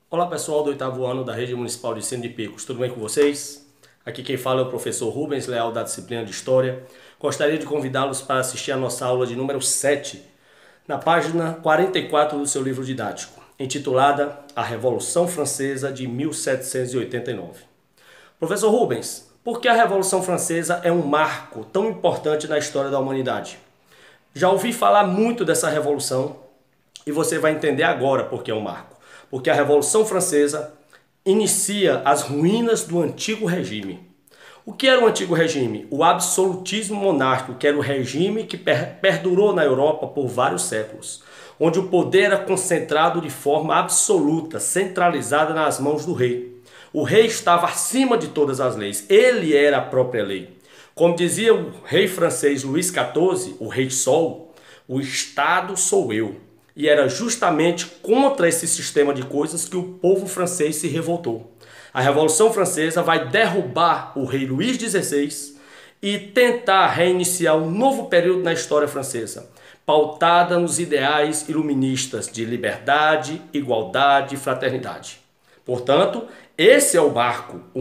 Olá pessoal do 8º ano da Rede Municipal de Ensino de Picos, tudo bem com vocês? Aqui quem fala é o professor Rubens Leal da disciplina de História. Gostaria de convidá-los para assistir a nossa aula de número 7, na página 44 do seu livro didático, intitulada A Revolução Francesa de 1789. Professor Rubens, por que a Revolução Francesa é um marco tão importante na história da humanidade? Já ouvi falar muito dessa revolução e você vai entender agora por que é um marco. Porque a Revolução Francesa inicia as ruínas do antigo regime. O que era o antigo regime? O absolutismo monárquico, que era o regime que perdurou na Europa por vários séculos, onde o poder era concentrado de forma absoluta, centralizada nas mãos do rei. O rei estava acima de todas as leis, ele era a própria lei. Como dizia o rei francês Luís XIV, o rei Sol, o Estado sou eu. E era justamente contra esse sistema de coisas que o povo francês se revoltou. A Revolução Francesa vai derrubar o rei Luís XVI e tentar reiniciar um novo período na história francesa, pautada nos ideais iluministas de liberdade, igualdade e fraternidade. Portanto, esse é o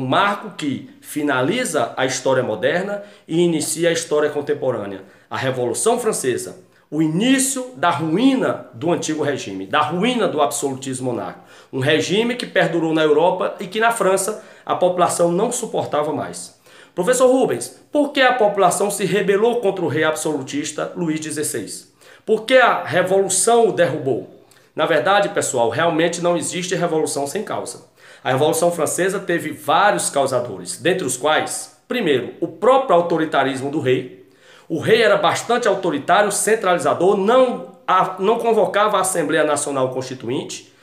marco que finaliza a história moderna e inicia a história contemporânea. A Revolução Francesa. O início da ruína do antigo regime, da ruína do absolutismo monárquico. Um regime que perdurou na Europa e que na França a população não suportava mais. Professor Rubens, por que a população se rebelou contra o rei absolutista Luís XVI? Por que a revolução o derrubou? Na verdade, pessoal, realmente não existe revolução sem causa. A Revolução Francesa teve vários causadores, dentre os quais, primeiro, o próprio autoritarismo do rei. O rei era bastante autoritário, centralizador, não convocava a Assembleia Nacional Constituinte,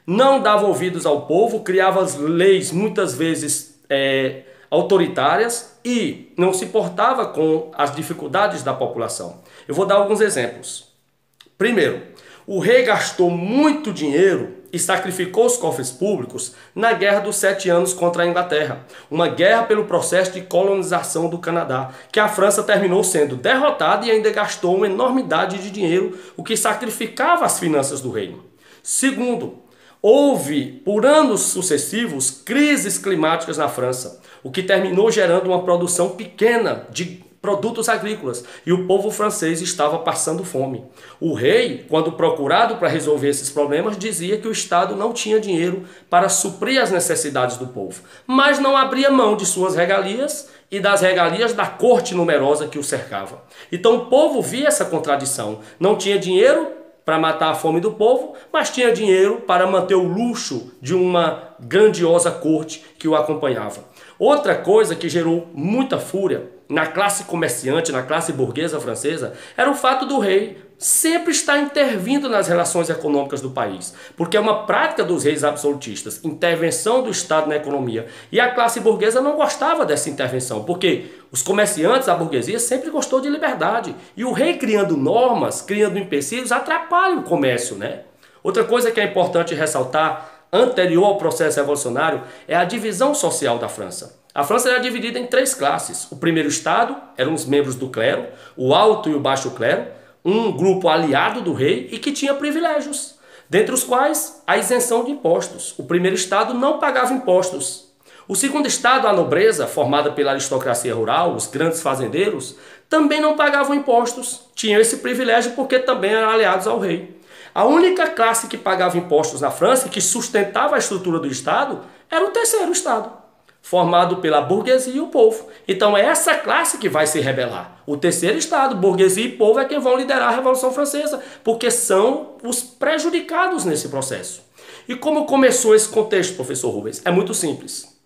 não dava ouvidos ao povo, criava leis muitas vezes autoritárias e não se importava com as dificuldades da população. Eu vou dar alguns exemplos. Primeiro, o rei gastou muito dinheiro e sacrificou os cofres públicos na Guerra dos 7 Anos contra a Inglaterra. Uma guerra pelo processo de colonização do Canadá, que a França terminou sendo derrotada e ainda gastou uma enormidade de dinheiro, o que sacrificava as finanças do reino. Segundo, houve, por anos sucessivos, crises climáticas na França, o que terminou gerando uma produção pequena de produtos agrícolas, e o povo francês estava passando fome. O rei, quando procurado para resolver esses problemas, dizia que o Estado não tinha dinheiro para suprir as necessidades do povo, mas não abria mão de suas regalias e das regalias da corte numerosa que o cercava. Então o povo via essa contradição, não tinha dinheiro para matar a fome do povo, mas tinha dinheiro para manter o luxo de uma grandiosa corte que o acompanhava. Outra coisa que gerou muita fúria na classe comerciante, na classe burguesa francesa, era o fato do rei sempre estar intervindo nas relações econômicas do país, porque é uma prática dos reis absolutistas, intervenção do Estado na economia, e a classe burguesa não gostava dessa intervenção, porque os comerciantes, a burguesia, sempre gostou de liberdade, e o rei criando normas, criando empecilhos, atrapalha o comércio, né? Outra coisa que é importante ressaltar, anterior ao processo revolucionário, é a divisão social da França. A França era dividida em 3 classes. O primeiro estado eram os membros do clero, o alto e o baixo clero, um grupo aliado do rei e que tinha privilégios, dentre os quais a isenção de impostos. O primeiro estado não pagava impostos. O segundo estado, a nobreza, formada pela aristocracia rural, os grandes fazendeiros, também não pagavam impostos. Tinham esse privilégio porque também eram aliados ao rei. A única classe que pagava impostos na França e que sustentava a estrutura do Estado era o terceiro Estado, formado pela burguesia e o povo. Então é essa classe que vai se rebelar. O terceiro Estado, burguesia e povo, é quem vão liderar a Revolução Francesa, porque são os prejudicados nesse processo. E como começou esse contexto, professor Rubens? É muito simples.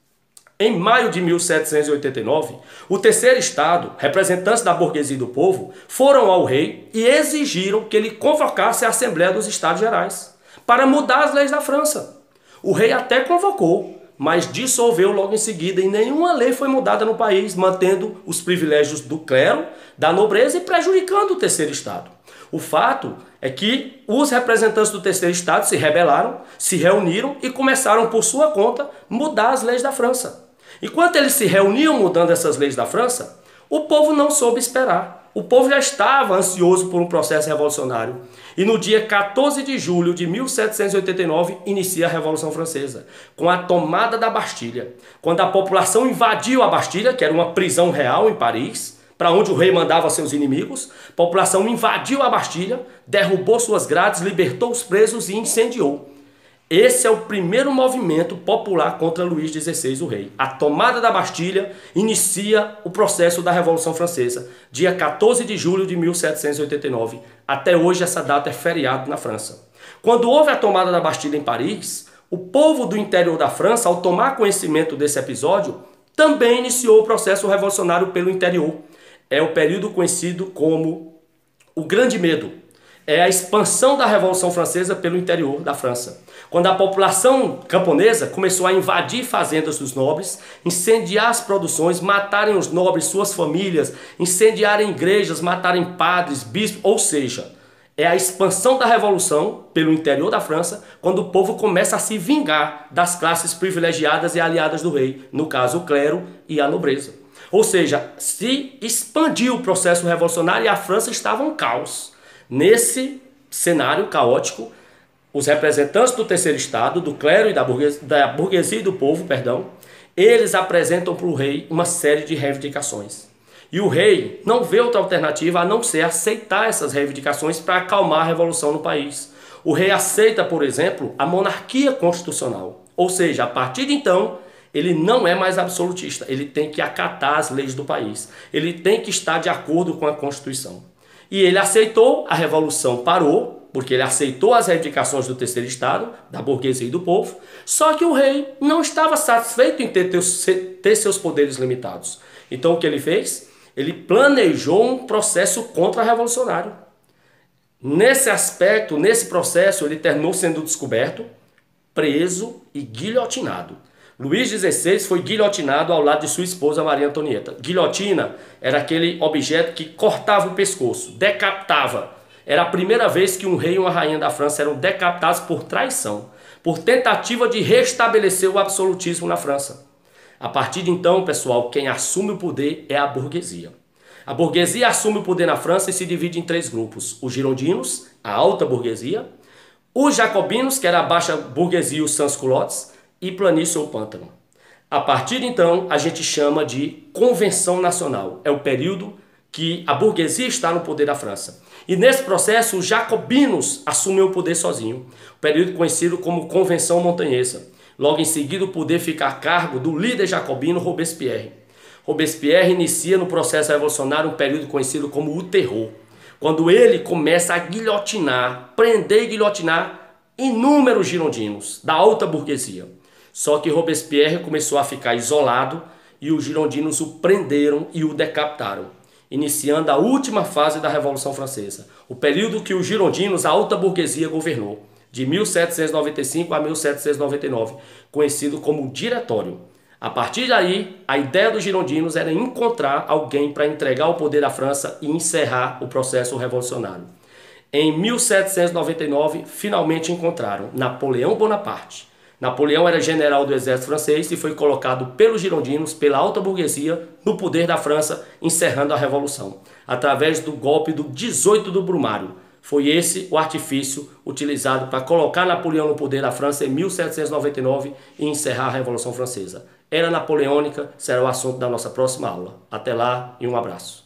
Em maio de 1789, o terceiro Estado, representantes da burguesia e do povo, foram ao rei e exigiram que ele convocasse a Assembleia dos Estados Gerais para mudar as leis da França. O rei até convocou, mas dissolveu logo em seguida e nenhuma lei foi mudada no país, mantendo os privilégios do clero, da nobreza e prejudicando o terceiro Estado. O fato é que os representantes do terceiro Estado se rebelaram, se reuniram e começaram por sua conta mudar as leis da França. Enquanto eles se reuniam mudando essas leis da França, o povo não soube esperar. o povo já estava ansioso por um processo revolucionário. E no dia 14 de julho de 1789 inicia a Revolução Francesa, com a tomada da Bastilha. Quando a população invadiu a Bastilha, que era uma prisão real em Paris, para onde o rei mandava seus inimigos, a população invadiu a Bastilha, derrubou suas grades, libertou os presos e incendiou. Esse é o primeiro movimento popular contra Luís XVI, o rei. A tomada da Bastilha inicia o processo da Revolução Francesa, dia 14 de julho de 1789. Até hoje essa data é feriado na França. Quando houve a tomada da Bastilha em Paris, o povo do interior da França, ao tomar conhecimento desse episódio, também iniciou o processo revolucionário pelo interior. É o período conhecido como o Grande Medo. É a expansão da Revolução Francesa pelo interior da França. Quando a população camponesa começou a invadir fazendas dos nobres, incendiar as produções, matarem os nobres, suas famílias, incendiarem igrejas, matarem padres, bispos, ou seja, é a expansão da Revolução pelo interior da França, quando o povo começa a se vingar das classes privilegiadas e aliadas do rei, no caso o clero e a nobreza. Ou seja, se expandiu o processo revolucionário e a França estava um caos. Nesse cenário caótico, os representantes do terceiro estado, do clero e da burguesia e do povo, eles apresentam para o rei uma série de reivindicações. E o rei não vê outra alternativa a não ser aceitar essas reivindicações para acalmar a revolução no país. O rei aceita, por exemplo, a monarquia constitucional. Ou seja, a partir de então, ele não é mais absolutista. Ele tem que acatar as leis do país. Ele tem que estar de acordo com a Constituição. E ele aceitou, a revolução parou, porque ele aceitou as reivindicações do terceiro estado, da burguesia e do povo, só que o rei não estava satisfeito em ter seus poderes limitados. Então o que ele fez? Ele planejou um processo contra-revolucionário. Nesse aspecto, nesse processo, ele terminou sendo descoberto, preso e guilhotinado. Luís XVI foi guilhotinado ao lado de sua esposa Maria Antonieta. Guilhotina era aquele objeto que cortava o pescoço, decapitava. Era a primeira vez que um rei e uma rainha da França eram decapitados por traição, por tentativa de restabelecer o absolutismo na França. A partir de então, pessoal, quem assume o poder é a burguesia. A burguesia assume o poder na França e se divide em três grupos. Os girondinos, a alta burguesia, os jacobinos, que era a baixa burguesia e os sans-culottes, e planície ou pântano. A partir de então, a gente chama de Convenção Nacional. É o período que a burguesia está no poder da França. E nesse processo, os jacobinos assumem o poder sozinho. O período conhecido como Convenção Montanhesa. Logo em seguida, o poder fica a cargo do líder jacobino Robespierre. Robespierre inicia no processo revolucionário um período conhecido como o Terror, quando ele começa a guilhotinar, prender e guilhotinar inúmeros girondinos da alta burguesia. Só que Robespierre começou a ficar isolado e os girondinos o prenderam e o decapitaram, iniciando a última fase da Revolução Francesa, o período que os girondinos, a alta burguesia, governou, de 1795 a 1799, conhecido como Diretório. A partir daí, a ideia dos girondinos era encontrar alguém para entregar o poder à França e encerrar o processo revolucionário. Em 1799, finalmente encontraram Napoleão Bonaparte. Napoleão era general do exército francês e foi colocado pelos girondinos, pela alta burguesia, no poder da França, encerrando a revolução, através do golpe do 18 do Brumário. Foi esse o artifício utilizado para colocar Napoleão no poder da França em 1799 e encerrar a Revolução Francesa. Era napoleônica, será o assunto da nossa próxima aula. Até lá e um abraço.